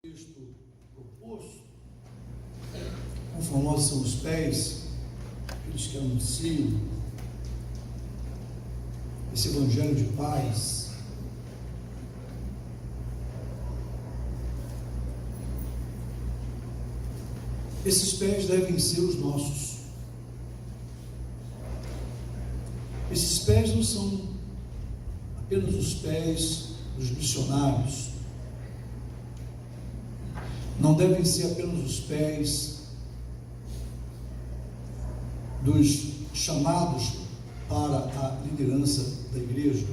texto proposto, quão formosos são os pés, aqueles que anunciam esse evangelho de paz. Esses pés devem ser os nossos. Esses pés não são apenas os pés dos missionários, não devem ser apenas os pés dos chamados para a liderança da igreja.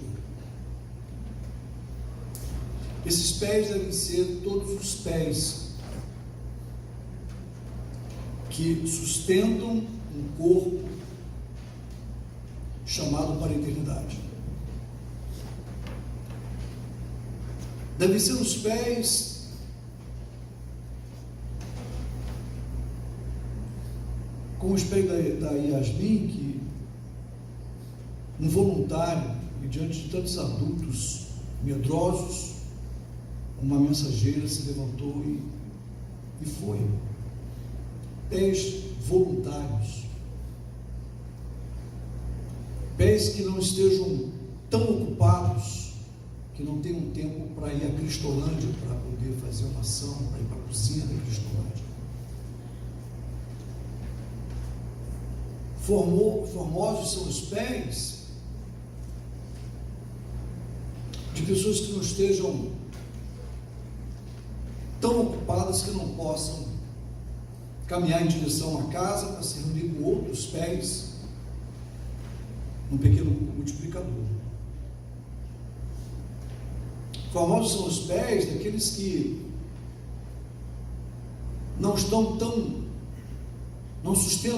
Esses pés devem ser todos os pés que sustentam um corpo chamado para a eternidade. Devem ser os pés como os pés da Yasmin, que um voluntário, e diante de tantos adultos medrosos, uma mensageira se levantou e foi. Pés voluntários, pés que não estejam tão ocupados, que não tenham tempo para ir a Cristolândia, para poder fazer uma ação, para ir para a cozinha da Cristolândia. Formosos são os pés de pessoas que não estejam tão ocupadas que não possam caminhar em direção à casa para se reunir com outros pés num pequeno multiplicador. Formosos são os pés daqueles que não sustentam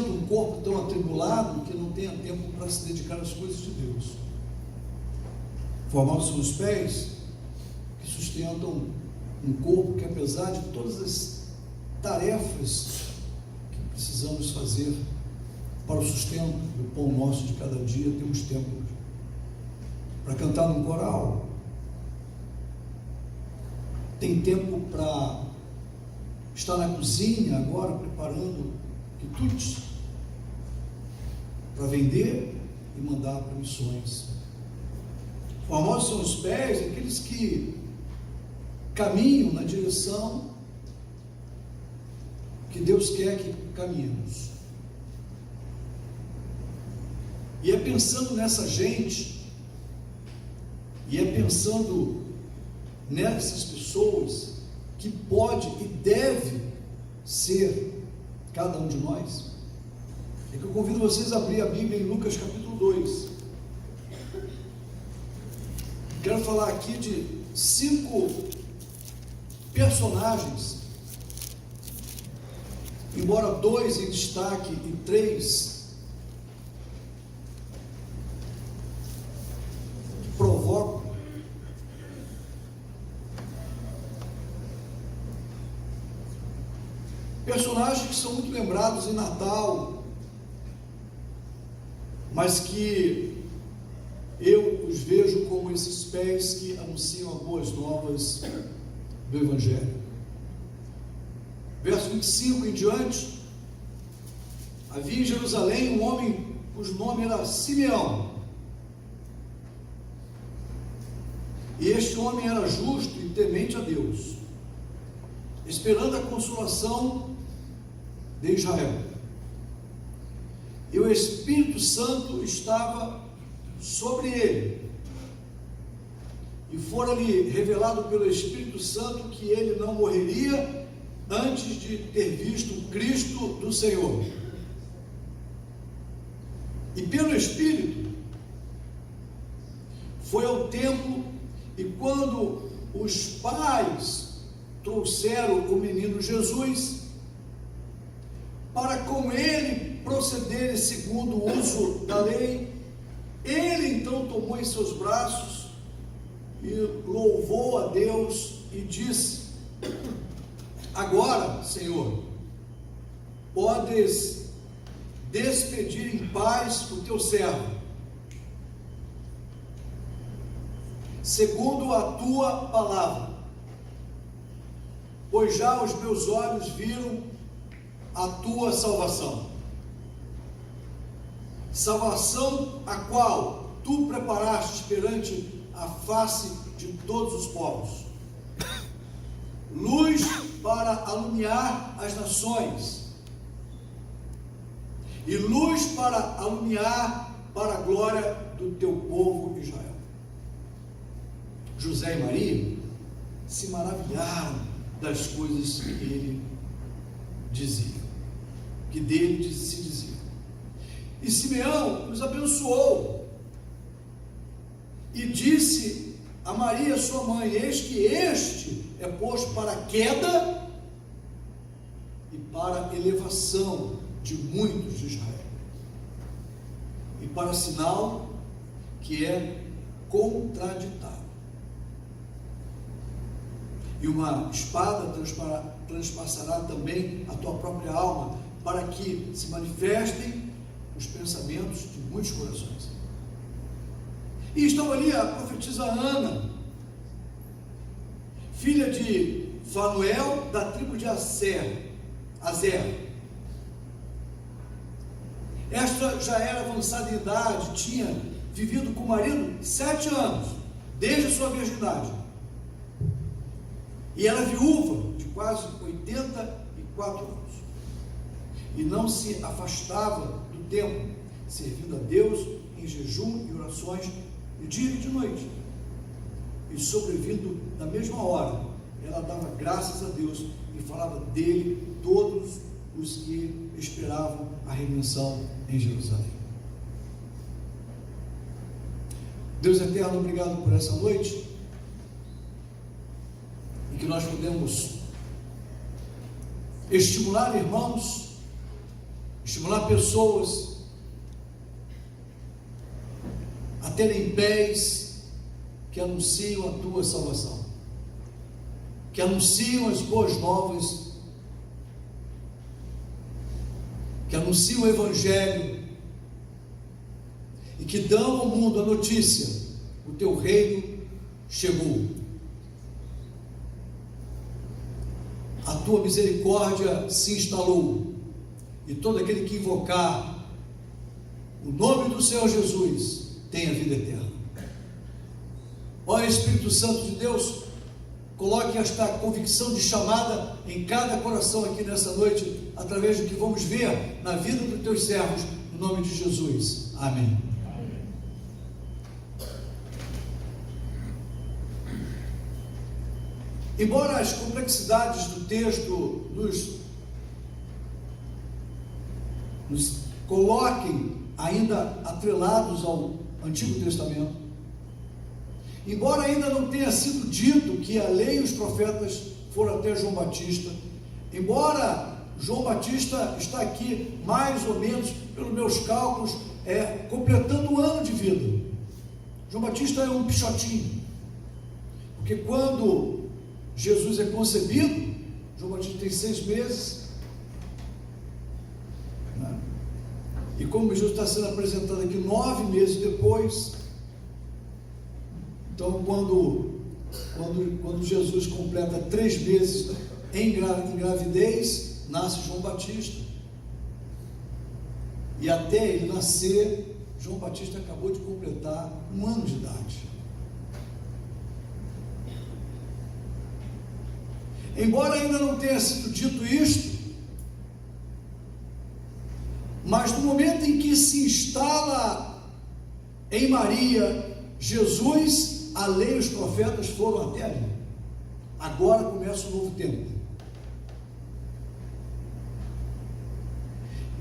um corpo tão atribulado que não tenha tempo para se dedicar às coisas de Deus. Formosos são os pés que sustentam um corpo que, apesar de todas as tarefas que precisamos fazer para o sustento do pão nosso de cada dia, temos tempo para cantar num coral, tem tempo para estar na cozinha agora preparando quitutes para vender e mandar para missões. Formosos são os pés, aqueles que caminham na direção que Deus quer que caminhemos. E é pensando nessa gente, e é pensando nessas pessoas que pode e deve ser cada um de nós, é que eu convido vocês a abrir a Bíblia em Lucas capítulo 2. Quero falar aqui de 5 personagens, embora 2 em destaque e 3 provocam. Personagens que são muito lembrados em Natal, mas que eu os vejo como esses pés que anunciam as boas novas do Evangelho. Verso 25 em diante: havia em Jerusalém um homem cujo nome era Simeão, e este homem era justo e temente a Deus, esperando a consolação de Israel. E o Espírito Santo estava sobre ele, e fora-lhe revelado pelo Espírito Santo que ele não morreria antes de ter visto o Cristo do Senhor. E pelo Espírito foi ao templo, e quando os pais trouxeram o menino Jesus para com ele procederem segundo o uso da lei, ele então tomou em seus braços e louvou a Deus e disse: agora, Senhor, podes despedir em paz o teu servo, segundo a tua palavra, pois já os meus olhos viram a tua salvação. Salvação a qual tu preparaste perante a face de todos os povos. Luz para alumiar as nações. E luz para alumiar para a glória do teu povo Israel. José e Maria se maravilharam das coisas que ele dizia, que dele se dizia. E Simeão os abençoou e disse a Maria, sua mãe: eis que este é posto para a queda e para a elevação de muitos de Israel, e para sinal que é contraditário. E uma espada transpassará também a tua própria alma, para que se manifestem os pensamentos de muitos corações. E estava ali a profetisa Ana, filha de Fanuel, da tribo de Azer. Esta já era avançada em idade, tinha vivido com o marido 7 anos, desde a sua virgindade. E era viúva de quase 84 anos. E não se afastava do templo, servindo a Deus em jejum e orações de dia e de noite. E sobrevindo na mesma hora, ela dava graças a Deus e falava dele todos os que esperavam a redenção em Jerusalém. Deus eterno, obrigado por essa noite, em que nós podemos estimular irmãos, estimular pessoas a terem pés que anunciam a tua salvação, que anunciam as boas novas, que anunciam o Evangelho e que dão ao mundo a notícia: o teu reino chegou, a tua misericórdia se instalou, e todo aquele que invocar o nome do Senhor Jesus tem a vida eterna. Ó Espírito Santo de Deus, coloque esta convicção de chamada em cada coração aqui nessa noite, através do que vamos ver na vida dos teus servos, no nome de Jesus. Amém. Embora as complexidades do texto nos coloquem ainda atrelados ao Antigo Testamento, embora ainda não tenha sido dito que a lei e os profetas foram até João Batista, embora João Batista está aqui mais ou menos, pelos meus cálculos, completando um ano de vida. João Batista é um pichotinho, porque quando Jesus é concebido, João Batista tem 6 meses, né? E como Jesus está sendo apresentado aqui 9 meses depois, então quando Jesus completa 3 meses em gravidez, nasce João Batista, e até ele nascer, João Batista acabou de completar 1 ano de idade. Embora ainda não tenha sido dito isto, mas no momento em que se instala em Maria Jesus, a lei e os profetas foram até ali. Agora começa um novo tempo.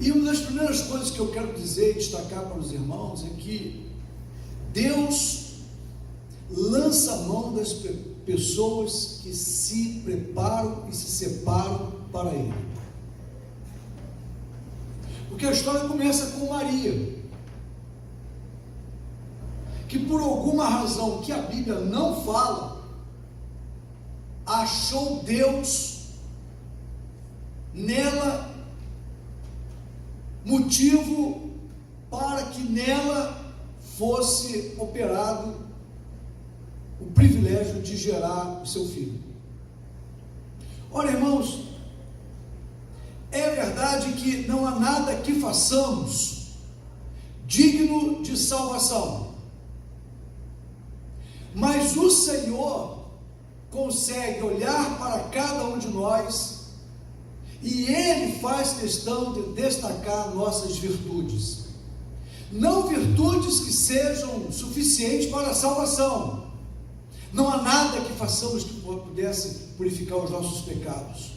E uma das primeiras coisas que eu quero dizer e destacar para os irmãos é que Deus lança a mão das pessoas que se preparam e se separam para Ele. Porque a história começa com Maria, que por alguma razão que a Bíblia não fala, achou Deus nela motivo para que nela fosse operado o privilégio de gerar o seu filho. Ora, irmãos, é verdade que não há nada que façamos digno de salvação, mas o Senhor consegue olhar para cada um de nós e Ele faz questão de destacar nossas virtudes, não virtudes que sejam suficientes para a salvação. Não há nada que façamos que pudesse purificar os nossos pecados,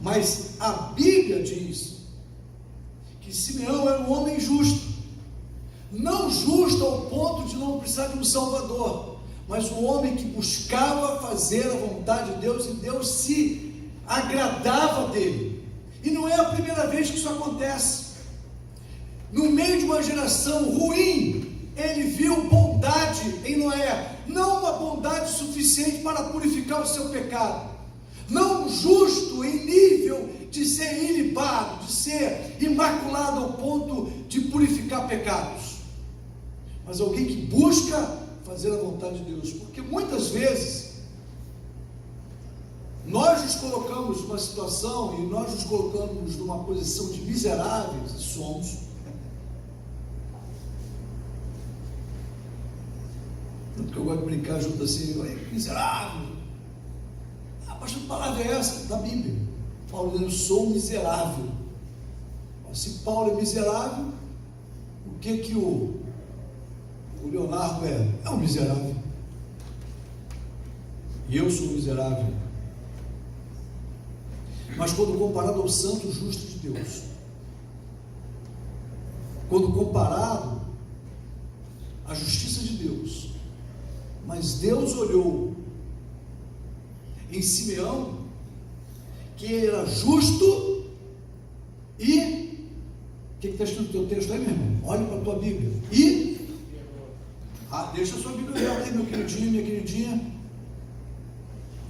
mas a Bíblia diz que Simeão era um homem justo, não justo ao ponto de não precisar de um Salvador, mas um homem que buscava fazer a vontade de Deus, e Deus se agradava dele. E não é a primeira vez que isso acontece. No meio de uma geração ruim, ele viu bondade em Noé, não uma bondade suficiente para purificar o seu pecado, não justo em nível de ser ilibado, de ser imaculado ao ponto de purificar pecados, mas alguém que busca fazer a vontade de Deus, porque muitas vezes nós nos colocamos numa situação, e nós nos colocamos numa posição de miseráveis, e somos. Tanto que eu gosto de brincar junto assim, miserável. Mas que palavra é essa? Da Bíblia. Paulo dizendo, eu sou miserável. Se Paulo é miserável, o que o Leonardo é? É um miserável. E eu sou miserável. Mas quando comparado ao santo justo de Deus, quando comparado à justiça de Deus, mas Deus olhou em Simeão, que era justo, e o que está escrito no teu texto aí, meu irmão? Olha para a tua Bíblia. E deixa a sua Bíblia aberta aí, meu queridinho, minha queridinha.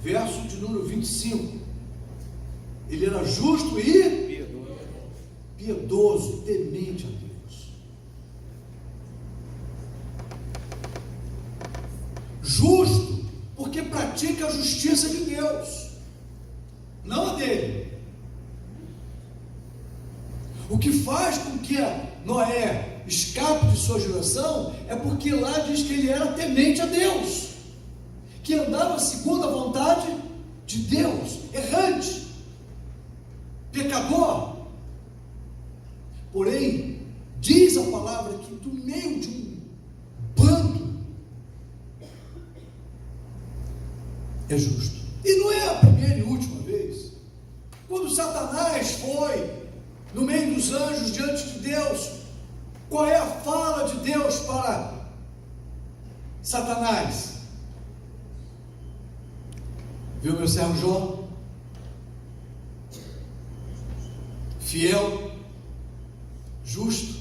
Verso de número 25. Ele era justo e piedoso, temente a Deus. Justo, porque pratica a justiça de Deus, não a dele. O que faz com que Noé escape de sua geração é porque lá diz que ele era temente a Deus, que andava segundo a vontade de Deus, errante, pecador. Porém, diz a palavra que do meio de um bando é justo. E não é a primeira e última vez. Quando Satanás foi no meio dos anjos diante de Deus, qual é a fala de Deus para Satanás? Viu meu servo Jó? Fiel, justo,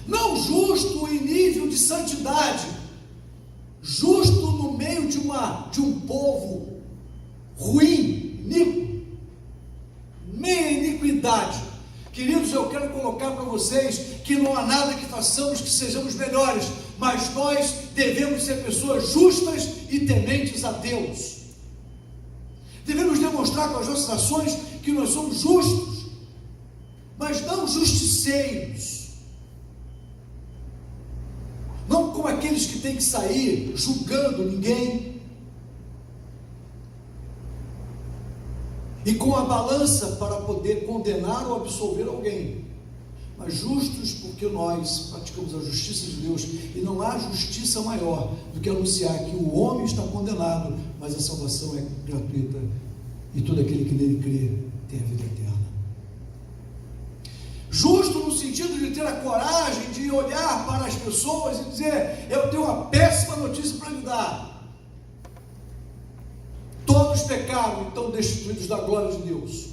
não justo em nível de santidade, justo no meio de um povo ruim, iníquo, meia iniquidade. Queridos, eu quero colocar para vocês que não há nada que façamos que sejamos melhores, mas nós devemos ser pessoas justas e tementes a Deus. Devemos demonstrar com as nossas ações que nós somos justos, mas não justiceiros, não como aqueles que têm que sair julgando ninguém, e com a balança para poder condenar ou absolver alguém, mas justos porque nós praticamos a justiça de Deus, e não há justiça maior do que anunciar que o homem está condenado, mas a salvação é gratuita, e todo aquele que nele crê tem a vida eterna. Justo no sentido de ter a coragem de olhar para as pessoas e dizer, eu tenho uma péssima notícia para lhe dar. Todos pecaram e estão destituídos da glória de Deus.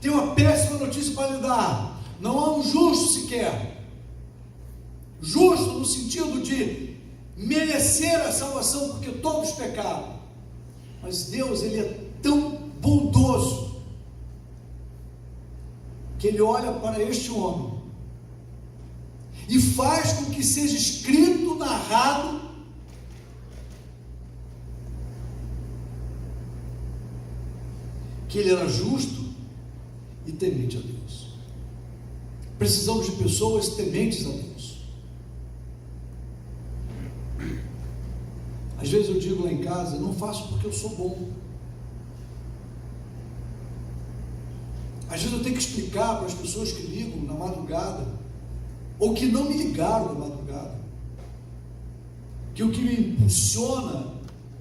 Tenho uma péssima notícia para lhe dar. Não há um justo sequer. Justo no sentido de merecer a salvação, porque todos pecaram. Mas Deus, Ele é tão bondoso, que Ele olha para este homem e faz com que seja escrito, narrado, que ele era justo e temente a Deus. Precisamos de pessoas tementes a Deus. Às vezes eu digo lá em casa, não faço porque eu sou bom. Às vezes eu tenho que explicar para as pessoas que ligam na madrugada, ou que não me ligaram na madrugada, que o que me impulsiona,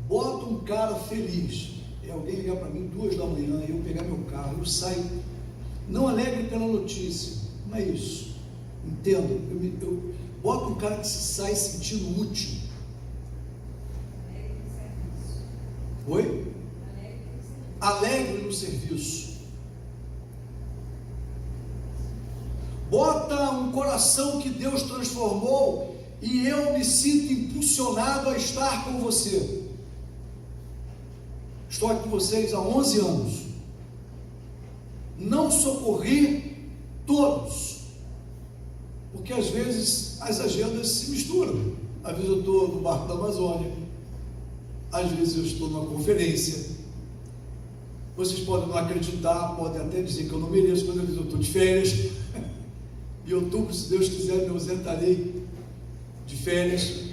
bota um cara feliz, é alguém ligar para mim 2 da manhã, eu pegar meu carro, eu saio, não alegre pela notícia, não é isso, entendo, eu boto um cara que se sai sentindo útil. Oi? Alegre no serviço. Bota um coração que Deus transformou e eu me sinto impulsionado a estar com você. Estou aqui com vocês há 11 anos. Não socorri todos, porque às vezes as agendas se misturam. Às vezes eu estou no barco da Amazônia, às vezes eu estou numa conferência. Vocês podem não acreditar, podem até dizer que eu não mereço, quando eu estou de férias. Em outubro, se Deus quiser, me ausentarei de férias.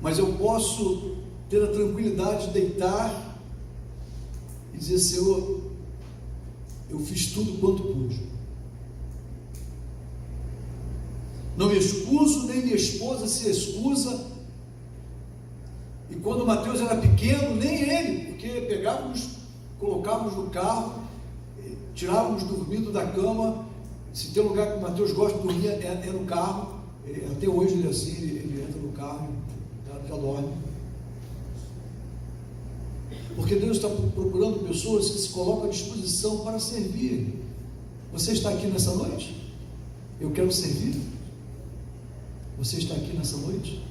Mas eu posso ter a tranquilidade de deitar e dizer: Senhor, eu fiz tudo quanto pude. Não me excuso, nem minha esposa se excusa. E quando o Mateus era pequeno, nem ele, porque pegávamos, colocávamos no carro, tirávamos dormindo da cama. Se tem um lugar que o Mateus gosta de dormir, é no carro. Até hoje ele é assim, ele entra no carro, já dorme. Porque Deus está procurando pessoas que se colocam à disposição para servir. Você está aqui nessa noite? Eu quero servir. Você está aqui nessa noite?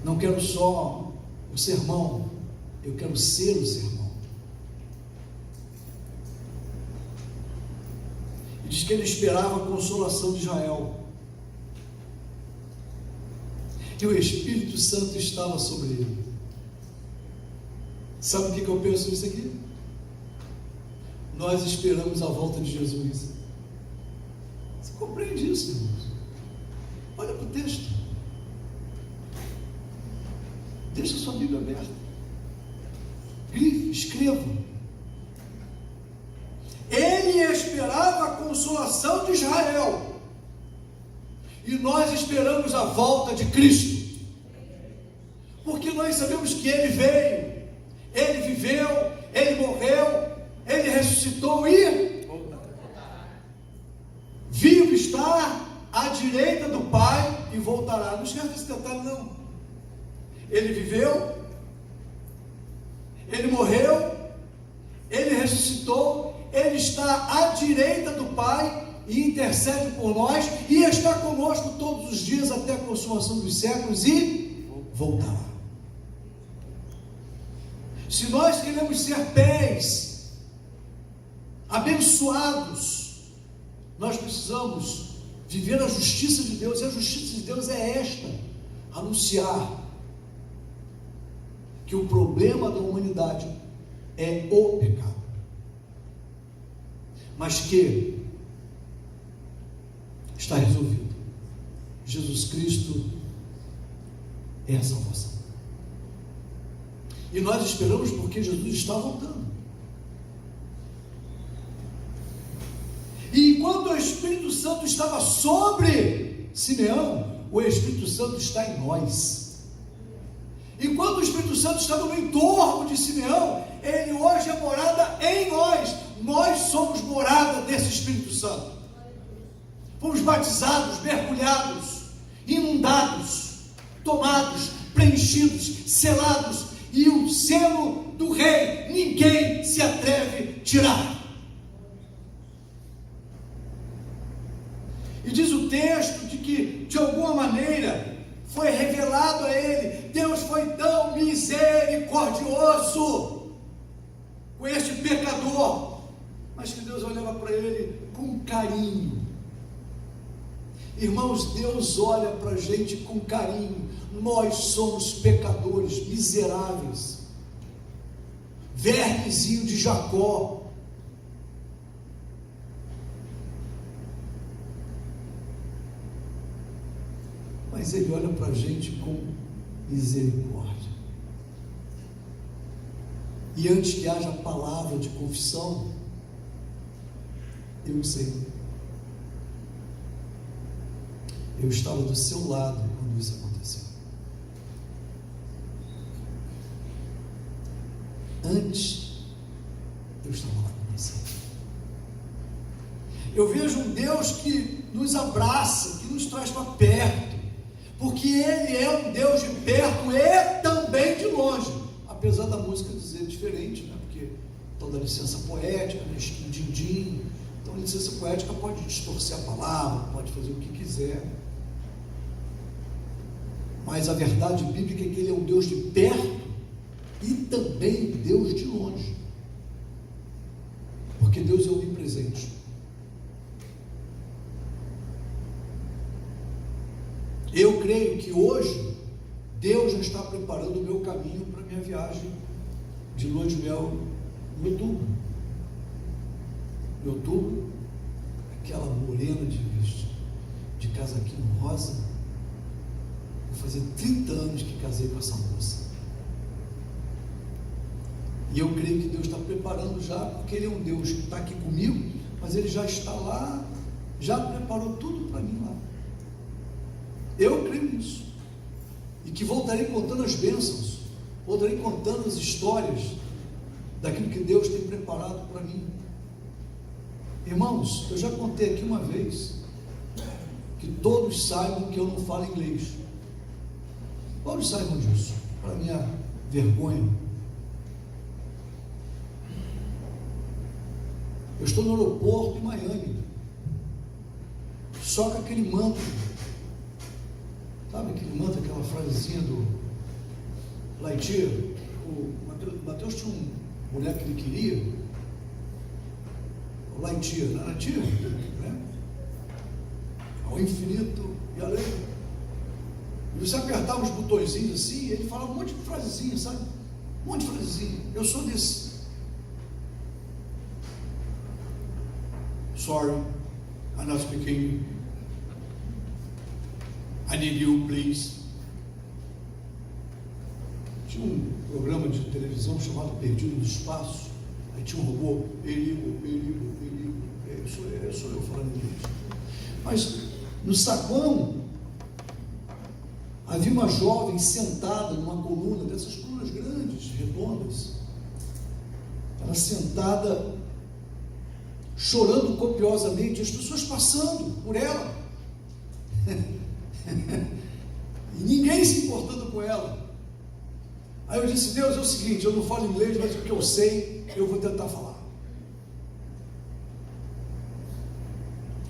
Não quero só o sermão, eu quero ser o sermão. E diz que ele esperava a consolação de Israel. E o Espírito Santo estava sobre ele. Sabe o que eu penso nisso aqui? Nós esperamos a volta de Jesus. Você compreende isso, irmãos? Olha para o texto. Deixa sua Bíblia aberta. Grife, escreva. Ele esperava a consolação de Israel. E nós esperamos a volta de Cristo. Porque nós sabemos que Ele veio, Ele viveu, Ele morreu, Ele ressuscitou e vivo está à direita do Pai e voltará. Não esquece desse detalhe, não. Ele viveu, Ele morreu, Ele ressuscitou, Ele está à direita do Pai e intercede por nós e está conosco todos os dias até a consumação dos séculos e voltará. Se nós queremos ser pés abençoados, nós precisamos viver a justiça de Deus, e a justiça de Deus é esta: anunciar que o problema da humanidade é o pecado, mas que está resolvido. Jesus Cristo é a salvação. E nós esperamos porque Jesus está voltando. E enquanto o Espírito Santo estava sobre Simeão, o Espírito Santo está em nós. Enquanto o Espírito Santo estava no entorno de Simeão, ele hoje é morada em nós. Nós somos morada desse Espírito Santo. Fomos batizados, mergulhados, inundados, tomados, preenchidos, selados, e o selo do Rei ninguém se atreve a tirar. E diz o texto de que, de alguma maneira, foi revelado a ele, Deus foi tão misericordioso com este pecador, mas que Deus olhava para ele com carinho. Irmãos, Deus olha para a gente com carinho. Nós somos pecadores, miseráveis. vermezinho de Jacó. Mas Ele olha para a gente com misericórdia. E antes que haja palavra de confissão, eu sei. Eu estava do seu lado quando isso aconteceu. Antes, eu estava lá com você. Eu vejo um Deus que nos abraça, que nos traz para perto, porque Ele é um Deus de perto e também de longe, apesar da música dizer diferente, né? Porque toda licença poética, né? Din-din. Então a licença poética pode distorcer a palavra, pode fazer o que quiser, mas a verdade bíblica é que Ele é um Deus de perto e também Deus de longe, porque Deus é onipresente. Eu creio que hoje Deus já está preparando o meu caminho para a minha viagem de lua de mel em outubro. Em outubro, aquela morena de casaquinho rosa, vou fazer 30 anos que casei com essa moça. E eu creio que Deus está preparando já, porque Ele é um Deus que está aqui comigo, mas Ele já está lá, já preparou tudo para mim lá. Eu creio nisso. E que voltarei contando as bênçãos, voltarei contando as histórias daquilo que Deus tem preparado para mim. Irmãos, eu já contei aqui uma vez, que todos saibam que eu não falo inglês. Todos saibam disso, para minha vergonha. Eu estou no aeroporto em Miami, só com aquele manto, sabe aquele manto, aquela frasezinha do Lightyear? O Mateus tinha um boneco que ele queria, o Lightyear, não era Lightyear, né? Ao infinito e além. E você apertava os botõezinhos assim, e ele falava um monte de frasezinha, sabe? Um monte de frasezinha. Eu sou desse. Sorry, I'm not speaking. I need you, please. Tinha um programa de televisão chamado Perdido no Espaço. Aí tinha um robô, perigo. Sou eu falando inglês. Mas no saguão havia uma jovem sentada numa coluna, dessas colunas grandes, redondas. Ela sentada, chorando copiosamente, as pessoas passando por ela. E ninguém se importando com ela. Aí eu disse: Deus, é o seguinte, eu não falo inglês, mas o que eu sei, eu vou tentar falar.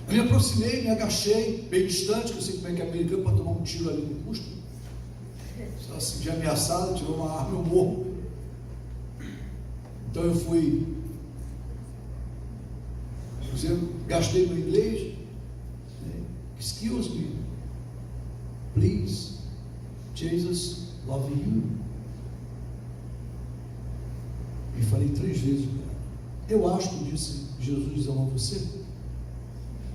Eu me aproximei, me agachei, bem distante, que eu sei como é que é americano para tomar um tiro ali no custo. Se ela se sentir ameaçada, tirou uma arma, eu morro. Então eu fui, gastei meu inglês, excuse me, please, Jesus love you. E falei 3 vezes para ela. Eu acho que eu disse: Jesus ama você.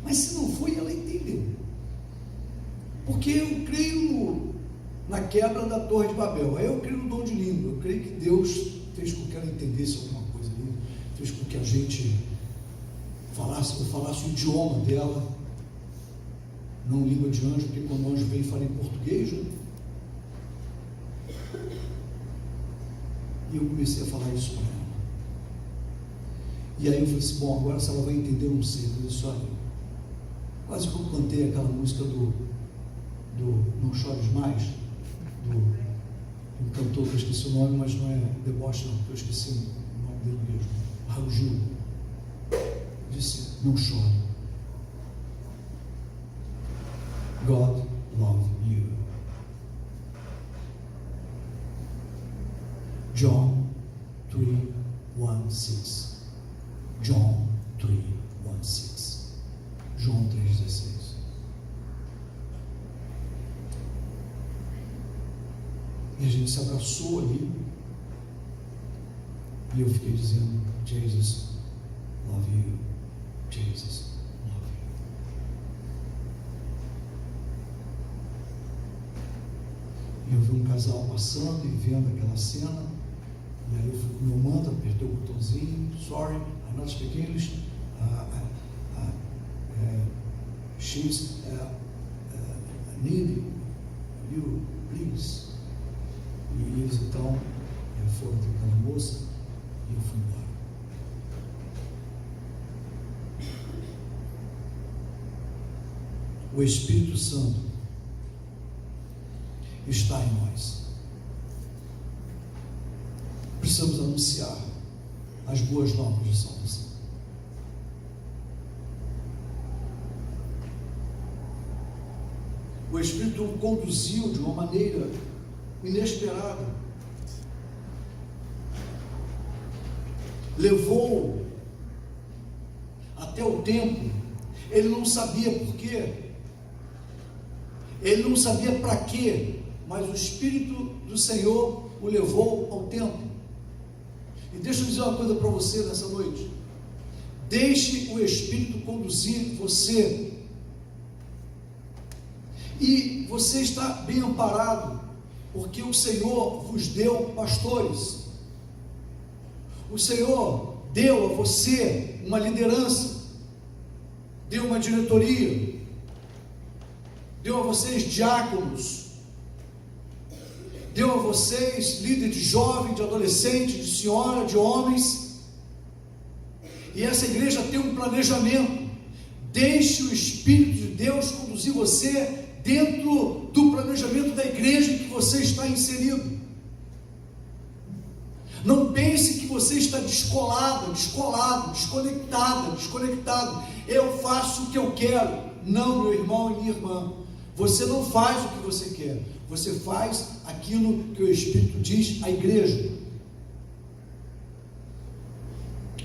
Mas se não foi, ela entendeu. Porque eu creio na quebra da Torre de Babel. Aí eu creio no dom de língua. Eu creio que Deus fez com que ela entendesse alguma coisa ali, fez com que a gente falasse o idioma dela, não língua de anjo, porque quando o anjo vem fala em português, né? E eu comecei a falar isso para ela. E aí eu falei assim: bom, agora se ela vai entender, eu não sei. Eu disse: olha, quase que eu cantei aquela música do Não Chores Mais, do cantor que eu esqueci o nome, mas não é deboche não, eu esqueci o nome dele mesmo, Raul Gil. Disse: não chore. God love you. John 3:16. John 3:16. João 3:16. E a gente se abraçou ali. E eu fiquei dizendo: Jesus, love you. Jesus, love you. E eu vi um casal passando e vendo aquela cena. E aí eu fui com o meu manto, apertei o botãozinho. Sorry, I'm not speaking English. She's need you, please. E eles então foram com aquela moça e eu fui embora. O Espírito Santo está em nós. Precisamos anunciar as boas novas de salvação. O Espírito o conduziu de uma maneira inesperada. Levou até o templo. Ele não sabia por quê. Ele não sabia para quê. Mas o Espírito do Senhor o levou ao templo. E deixa eu dizer uma coisa para você nessa noite. Deixe o Espírito conduzir você. E você está bem amparado, porque o Senhor vos deu pastores. O Senhor deu a você uma liderança, deu uma diretoria, deu a vocês diáconos, deu a vocês líder de jovem, de adolescente, de senhora, de homens. E essa igreja tem um planejamento. Deixe o Espírito de Deus conduzir você dentro do planejamento da igreja em que você está inserido. Não pense que você está descolado, desconectado. Eu faço o que eu quero. Não, meu irmão e minha irmã. Você não faz o que você quer. Você faz aquilo que o Espírito diz à igreja.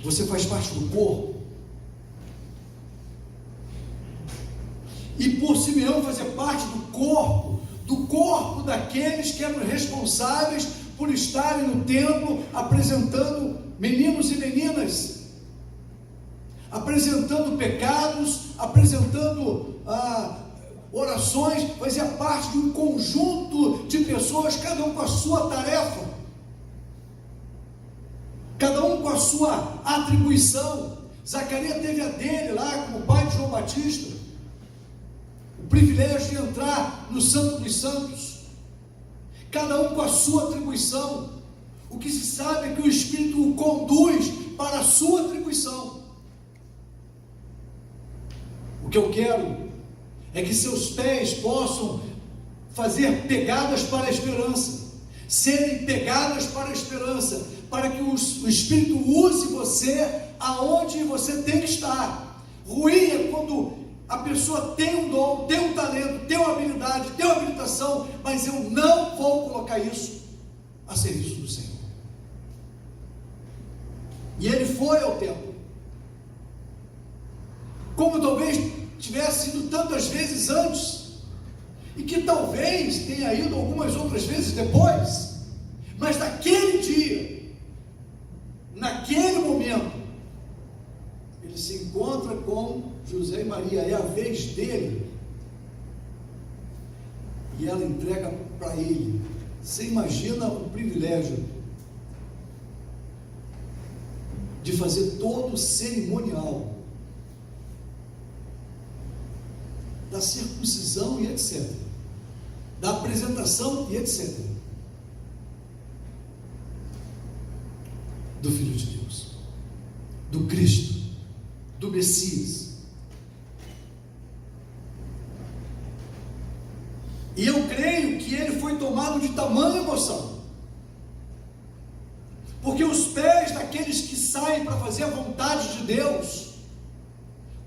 Você faz parte do corpo. E por Simeão fazer parte do corpo daqueles que eram responsáveis por estarem no templo apresentando meninos e meninas, apresentando pecados, apresentando orações, fazia parte de um conjunto de pessoas, cada um com a sua tarefa, cada um com a sua atribuição. Zacarias teve a dele lá como pai de João Batista, o privilégio de entrar no Santo dos Santos, cada um com a sua atribuição. O que se sabe é que o Espírito o conduz para a sua atribuição. O que eu quero é que seus pés possam fazer pegadas para a esperança, serem pegadas para a esperança, para que o Espírito use você aonde você tem que estar. Ruim é quando a pessoa tem um dom, tem um talento, tem uma habilidade, tem uma habilitação, mas eu não vou colocar isso a serviço do Senhor. E ele foi ao templo, como talvez tivesse ido tantas vezes antes, e que talvez tenha ido algumas outras vezes depois, mas naquele dia, naquele momento, ele se encontra com José e Maria, é a vez dele, e ela entrega para ele. Você imagina o privilégio de fazer todo o cerimonial da circuncisão e etc, da apresentação e etc, do Filho de Deus, do Cristo, do Messias. E eu creio que ele foi tomado de tamanha emoção, porque os pés daqueles que saem para fazer a vontade de Deus,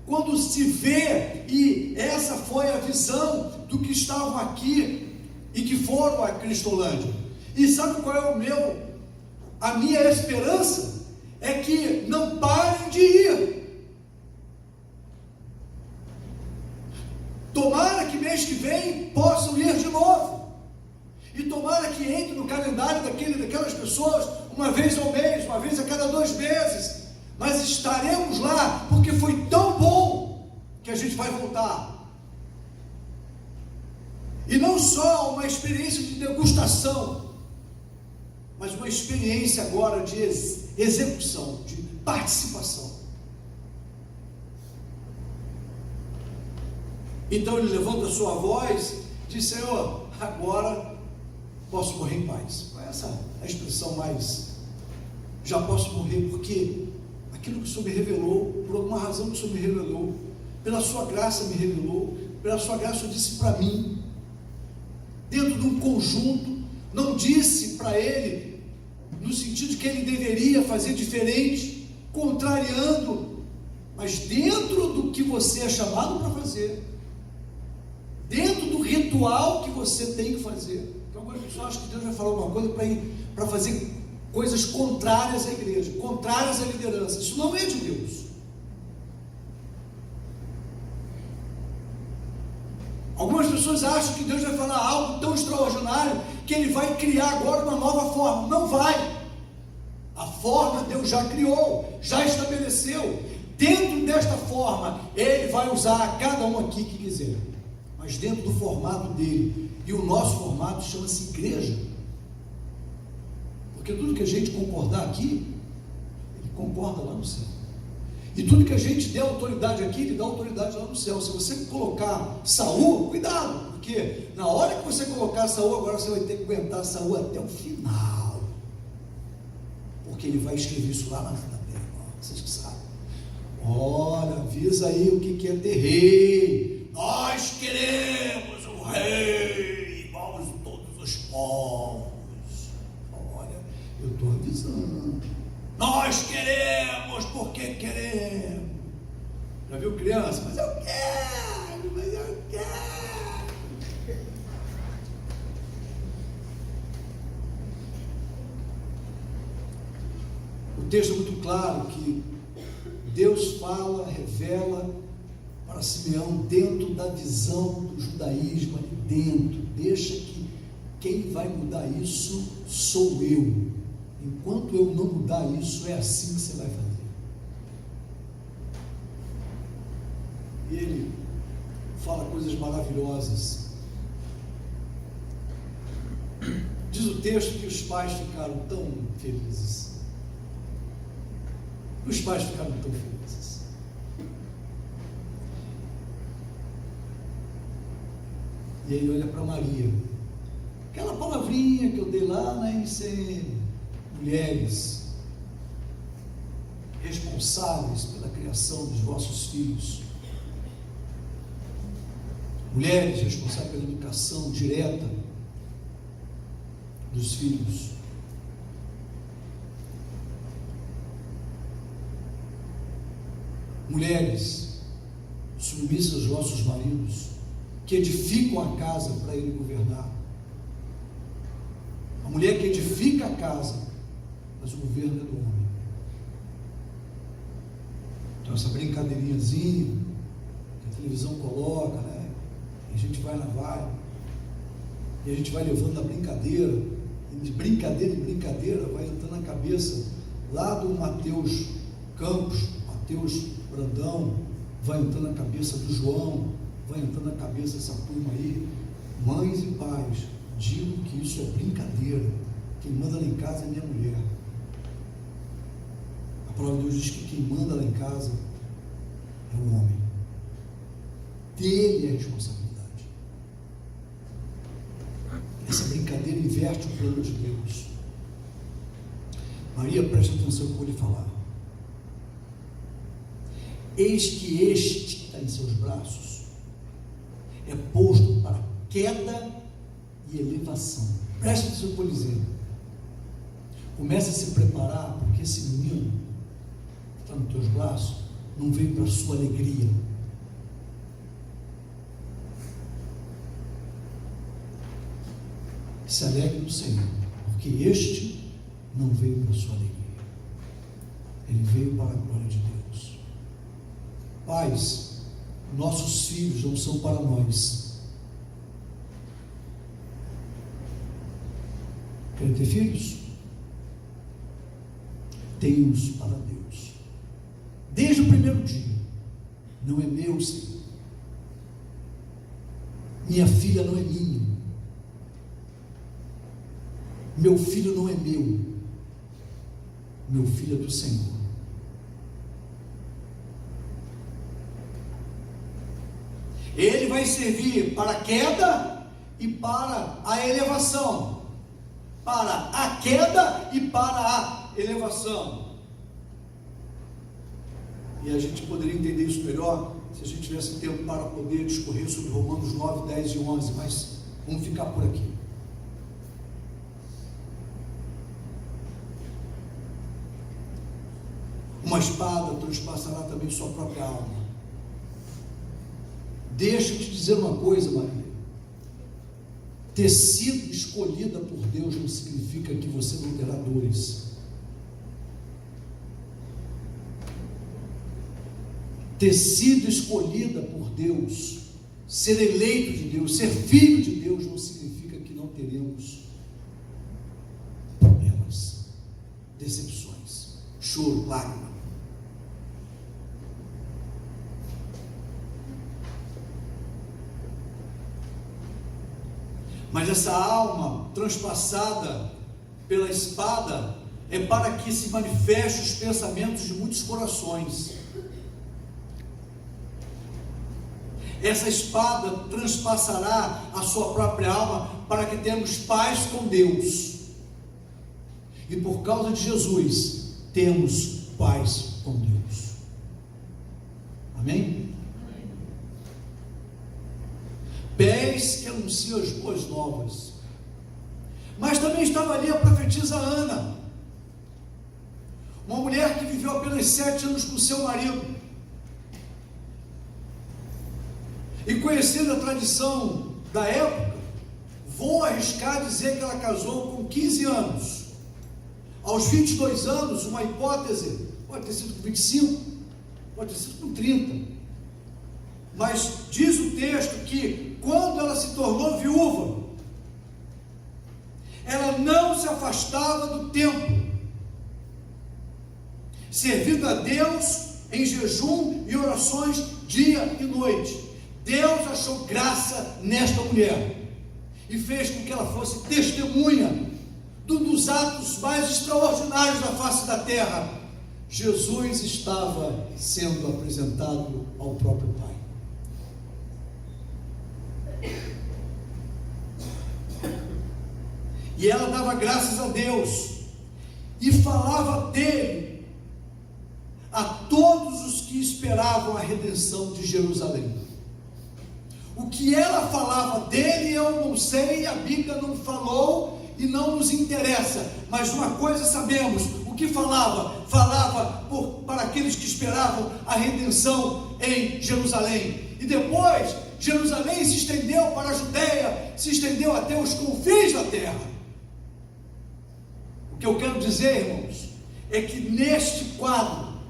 quando se vê, e essa foi a visão do que estavam aqui e que foram a Cristolândia. E sabe qual é a minha esperança? É que não parem de ir. Tomara que mês que vem possam ir de novo. E tomara que entre no calendário daquelas pessoas uma vez ao mês, uma vez a cada 2 meses, mas estaremos lá, porque foi tão bom, que a gente vai voltar. E não só uma experiência de degustação, mas uma experiência agora de execução, de participação. Então ele levanta a sua voz e diz: Senhor, agora posso morrer em paz. Essa é a expressão mais, já posso morrer, porque aquilo que o Senhor me revelou, por alguma razão que o Senhor me revelou, pela sua graça me revelou, pela sua graça o Senhor disse para mim, dentro de um conjunto, não disse para ele, no sentido de que ele deveria fazer diferente, contrariando, mas dentro do que você é chamado para fazer, dentro do ritual que você tem que fazer. Então algumas pessoas acham que Deus vai falar alguma coisa para fazer coisas contrárias à igreja, contrárias à liderança. Isso não é de Deus. Algumas pessoas acham que Deus vai falar algo tão extraordinário que Ele vai criar agora uma nova forma. Não vai. A forma Deus já criou, já estabeleceu. Dentro desta forma, Ele vai usar cada um aqui que quiser, mas dentro do formato dele. E o nosso formato chama-se igreja. Porque tudo que a gente concordar aqui, Ele concorda lá no céu. E tudo que a gente der autoridade aqui, Ele dá autoridade lá no céu. Se você colocar Saul, cuidado, porque na hora que você colocar Saul, agora você vai ter que aguentar Saul até o final, porque ele vai escrever isso lá na terra. Vocês que sabem. Olha, avisa aí o que é ter rei. Nós queremos um rei igual a todos os povos. Olha, eu estou avisando. Nós queremos porque queremos. Já viu criança? Mas eu quero. O texto é muito claro que Deus fala, revela para Simeão dentro da visão do judaísmo ali dentro. Deixa que quem vai mudar isso sou eu. Enquanto eu não mudar isso, é assim que você vai fazer. E ele fala coisas maravilhosas. Diz o texto que os pais ficaram tão felizes. Os pais ficaram tão felizes. E ele olha para Maria. Aquela palavrinha que eu dei lá na ICM. Mulheres responsáveis pela criação dos vossos filhos. Mulheres responsáveis pela educação direta dos filhos. Mulheres submissas aos vossos maridos, que edificam a casa para ele governar. A mulher que edifica a casa, mas o governo é do homem. Então essa brincadeirinhazinha que a televisão coloca, né? E a gente vai lá, e a gente vai levando a brincadeira, e de brincadeira em brincadeira vai entrando na cabeça lá do Mateus Campos, Mateus Brandão, vai entrando na cabeça do João, vai entrando na cabeça dessa turma aí. Mães e pais, digo que isso é brincadeira. Quem manda lá em casa é minha mulher. A palavra de Deus diz que quem manda lá em casa é o homem. Dele é a responsabilidade. Essa brincadeira inverte o plano de Deus. Maria, preste atenção no que eu vou lhe falar. Eis que este que está em seus braços é posto para queda e elevação. Preste atenção no que eu vou dizer. Comece a se preparar, porque esse menino que está nos teus braços não veio para a sua alegria. Se alegre no Senhor, porque este não veio para a sua alegria. Ele veio para a glória de Deus. Pais, nossos filhos não são para nós. Querem ter filhos? teus para Deus. Desde o primeiro dia. Não é meu, Senhor. Minha filha não é minha. Meu filho não é meu. Meu filho é do Senhor. Ele vai servir para a queda e para a elevação. Para a queda e para a elevação. E a gente poderia entender isso melhor se a gente tivesse tempo para poder discorrer sobre Romanos 9, 10 e 11, mas vamos ficar por aqui. Uma espada transpassará também sua própria alma. Deixa eu te dizer uma coisa, Maria. Ter sido escolhida por Deus não significa que você não terá dores. Ter sido escolhida por Deus, ser eleito de Deus, ser filho de Deus, não significa que não teremos problemas, decepções, choro, lágrima. Mas essa alma transpassada pela espada é para que se manifeste os pensamentos de muitos corações. Essa espada transpassará a sua própria alma para que tenhamos paz com Deus. E por causa de Jesus, temos paz com Deus. Amém? Pés que anunciam as boas novas. Mas também estava ali a profetisa Ana, uma mulher que viveu apenas 7 anos com seu marido, e conhecendo a tradição da época, vou arriscar dizer que ela casou com 15 anos, aos 22 anos, uma hipótese, pode ter sido com 25, pode ter sido com 30, mas diz o texto que quando ela se tornou viúva, ela não se afastava do templo, servindo a Deus em jejum e orações dia e noite. Deus achou graça nesta mulher e fez com que ela fosse testemunha dos atos mais extraordinários da face da terra. Jesus estava sendo apresentado ao próprio Pai. E ela dava graças a Deus e falava dele a todos os que esperavam a redenção de Jerusalém. O que ela falava dele eu não sei, a Bíblia não falou e não nos interessa, mas uma coisa sabemos: o que falava para aqueles que esperavam a redenção em Jerusalém. E depois Jerusalém se estendeu para a Judeia, se estendeu até os confins da terra. O que eu quero dizer, irmãos, é que neste quadro,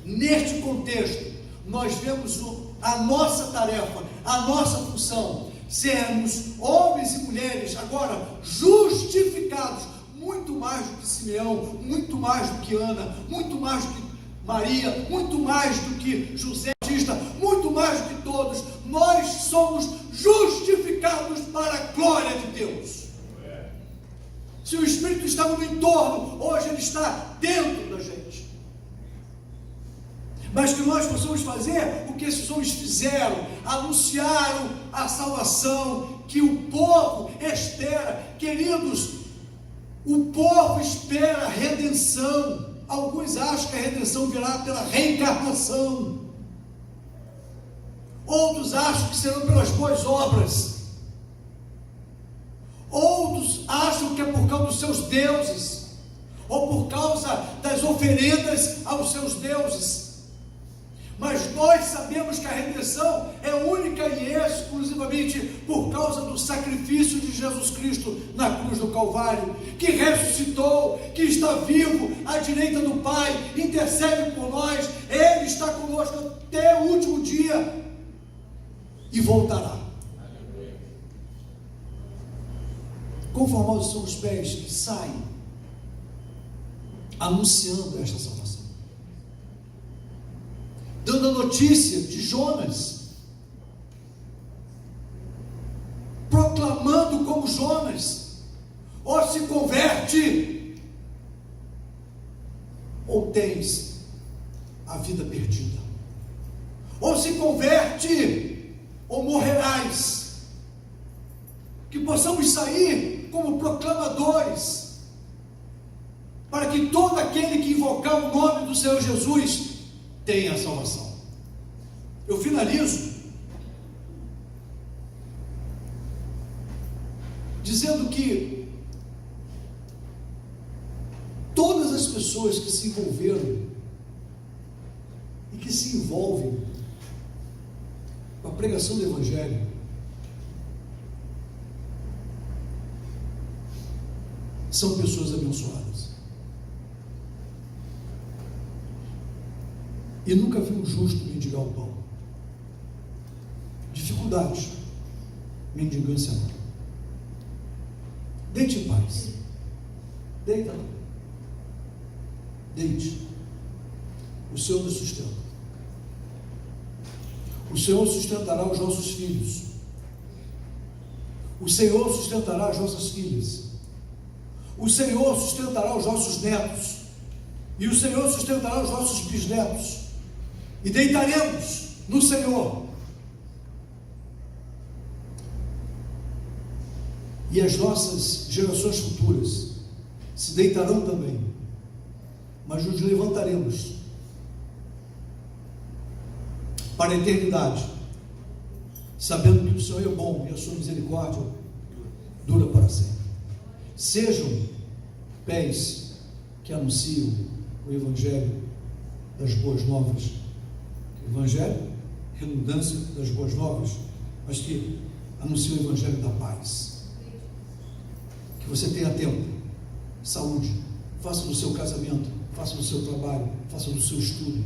neste contexto, nós vemos a nossa tarefa, a nossa função, sermos homens e mulheres agora justificados, muito mais do que Simeão, muito mais do que Ana, muito mais do que Maria, muito mais do que José Batista, muito mais do que todos. Nós somos justificados para a glória de Deus. Se o Espírito estava no entorno, hoje ele está dentro da gente. Mas que nós possamos fazer o que esses homens fizeram, anunciaram a salvação que o povo espera. Queridos, o povo espera a redenção. Alguns acham que a redenção virá pela reencarnação, outros acham que serão pelas boas obras, outros acham que é por causa dos seus deuses, ou por causa das oferendas aos seus deuses. Mas nós sabemos que a redenção é única e exclusivamente por causa do sacrifício de Jesus Cristo na cruz do Calvário, que ressuscitou, que está vivo à direita do Pai, intercede por nós. Ele está conosco até o último dia e voltará. Quão formosos são os pés que saem anunciando esta salvação, dando a notícia de Jonas, proclamando como Jonas: ou se converte, ou tens a vida perdida, ou se converte, ou morrerás. Que possamos sair como proclamadores, para que todo aquele que invocar o nome do Senhor Jesus tenha a salvação. Eu finalizo dizendo que todas as pessoas que se envolveram e que se envolvem com a pregação do Evangelho são pessoas abençoadas. E nunca vi um justo mendigar o pão. Dificuldades, mendigância não. Deite em paz. Deita. Deite. O Senhor nos sustenta. O Senhor sustentará os nossos filhos. O Senhor sustentará as nossas filhas. O Senhor sustentará os nossos netos, e o Senhor sustentará os nossos bisnetos, e deitaremos no Senhor, e as nossas gerações futuras se deitarão também, mas nos levantaremos para a eternidade, sabendo que o Senhor é bom e a sua misericórdia dura para sempre. Sejam pés que anunciam o Evangelho das boas novas. Evangelho, redundância das boas novas, mas que anunciam o Evangelho da paz. Que você tenha tempo, saúde, faça no seu casamento, faça no seu trabalho, faça no seu estudo,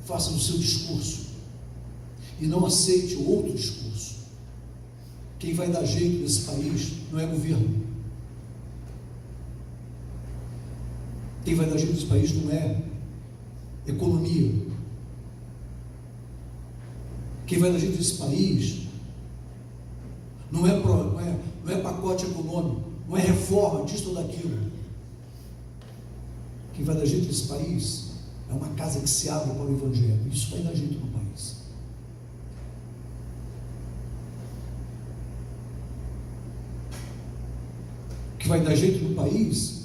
faça no seu discurso, e não aceite o outro discurso. Quem vai dar jeito nesse país não é governo. Quem vai dar jeito nesse país não é economia. Quem vai dar jeito nesse país não é pacote econômico, não é reforma disso ou daquilo. Quem vai dar jeito nesse país é uma casa que se abre para o Evangelho. Isso vai dar jeito no país. O que vai dar jeito no país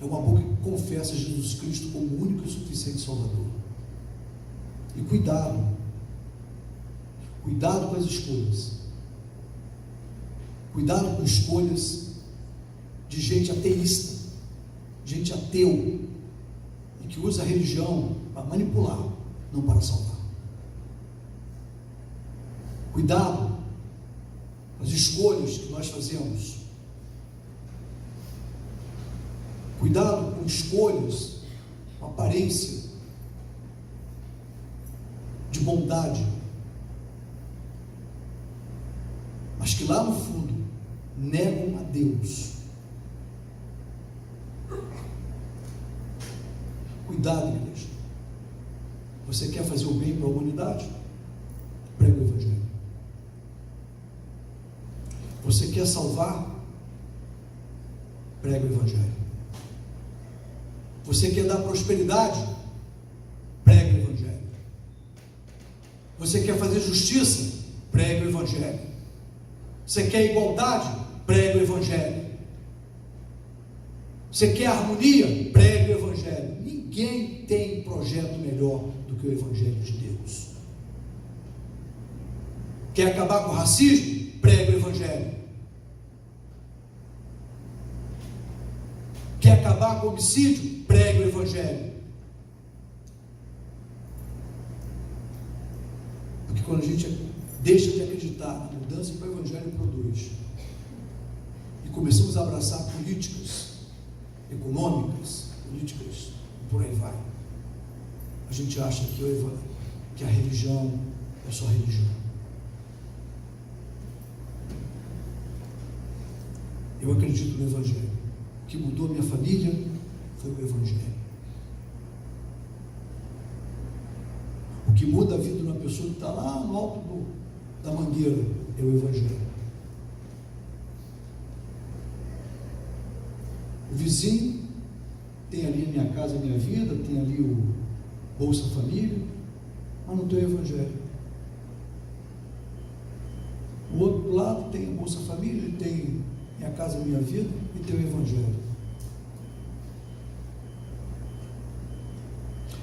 é uma boca que confessa Jesus Cristo como o único e suficiente Salvador. E cuidado com as escolhas. Cuidado com escolhas de gente ateísta, gente ateu, e que usa a religião para manipular, não para salvar. Cuidado com as escolhas que nós fazemos. Cuidado com escolhas, com aparência de bondade, mas que lá no fundo negam a Deus. Cuidado, igreja. Você quer fazer o bem para a humanidade? Prega o Evangelho. Você quer salvar? Prega o Evangelho. Você quer dar prosperidade? Prega o Evangelho. Você quer fazer justiça? Prega o Evangelho. Você quer igualdade? Prega o Evangelho. Você quer harmonia? Prega o Evangelho. Ninguém tem projeto melhor do que o Evangelho de Deus. Quer acabar com o racismo? Prega o Evangelho. Quer acabar com o homicídio? Prega o Evangelho. Porque quando a gente deixa de acreditar na mudança que o Evangelho produz e começamos a abraçar políticas econômicas, políticas, por aí vai, a gente acha que a religião é só religião. Eu acredito no Evangelho. O que mudou minha família foi o Evangelho. O que muda a vida de uma pessoa que está lá no alto da mangueira é o Evangelho. O vizinho tem ali a Minha Casa Minha Vida, tem ali o Bolsa Família, mas não tem o Evangelho. O outro lado tem a Bolsa Família, ele tem Minha Casa Minha Vida e tem o Evangelho.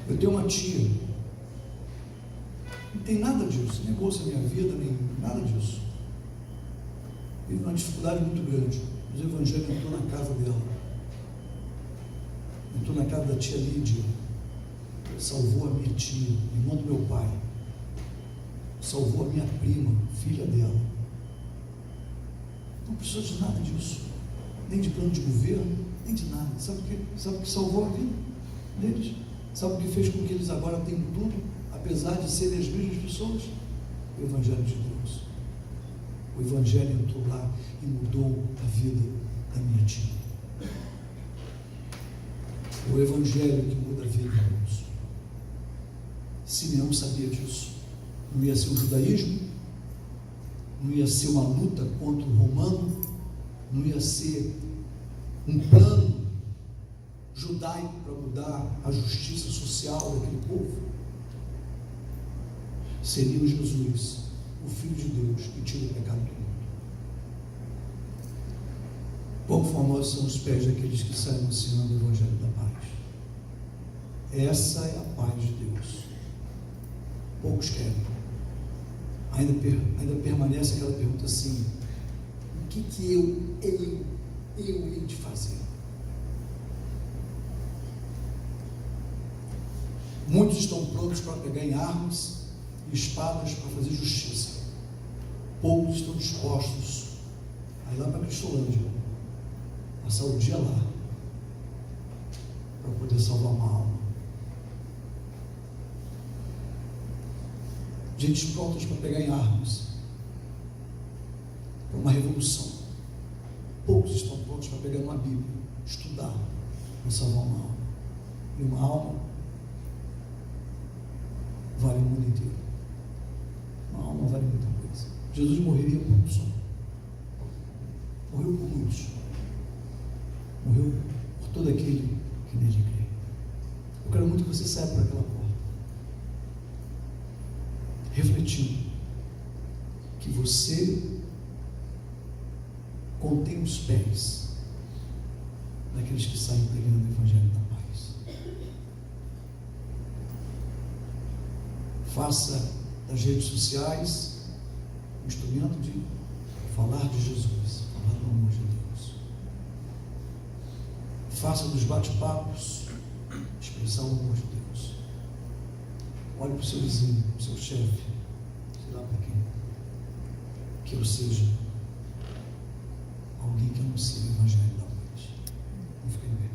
Eu tenho uma tia, não tem nada disso, nem Bolsa Minha Vida, nem nada disso. Vive uma dificuldade muito grande, mas o Evangelho entrou na casa dela, entrou na casa da tia Lídia, salvou a minha tia, irmã do meu pai, salvou a minha prima, filha dela. Não precisou de nada disso, nem de plano de governo, nem de nada. Sabe o que salvou a vida deles? Sabe o que fez com que eles agora tenham tudo, apesar de serem as mesmas pessoas? O Evangelho de Deus. O Evangelho entrou lá e mudou a vida da minha tia. O Evangelho que muda a vida, irmãos. Simeão sabia disso. Não ia ser o judaísmo, não ia ser uma luta contra o romano, não ia ser um plano judaico para mudar a justiça social daquele povo. Seria o Jesus, o Filho de Deus, que tira o pecado do mundo. Quão famosos são os pés daqueles que saem anunciando o Evangelho da paz. Essa é a paz de Deus. Poucos querem. Ainda permanece aquela pergunta assim: o que eu hei de fazer? Muitos estão prontos para pegar em armas e espadas para fazer justiça. Poucos estão dispostos a ir lá para Cristolândia, passar o dia lá, para poder salvar uma alma. Gente prontas para pegar em armas, para uma revolução. Poucos estão prontos para pegar uma Bíblia, estudar, para salvar uma alma. E uma alma vale o mundo inteiro. Uma alma vale muita coisa. Jesus morreria por um só. Morreu por muitos. Morreu por todo aquele que nele crê. Eu quero muito que você saia por aquela porta, refletindo que você contém os pés daqueles que saem pregando o Evangelho da paz. Faça das redes sociais um instrumento de falar de Jesus, falar do amor de Deus. Faça dos bate-papos expressar o amor de Deus. Olhe para o seu vizinho, para o seu chefe, sei lá para quem, que eu seja alguém que anuncia o Evangelho da paz. Vamos ficar em pé.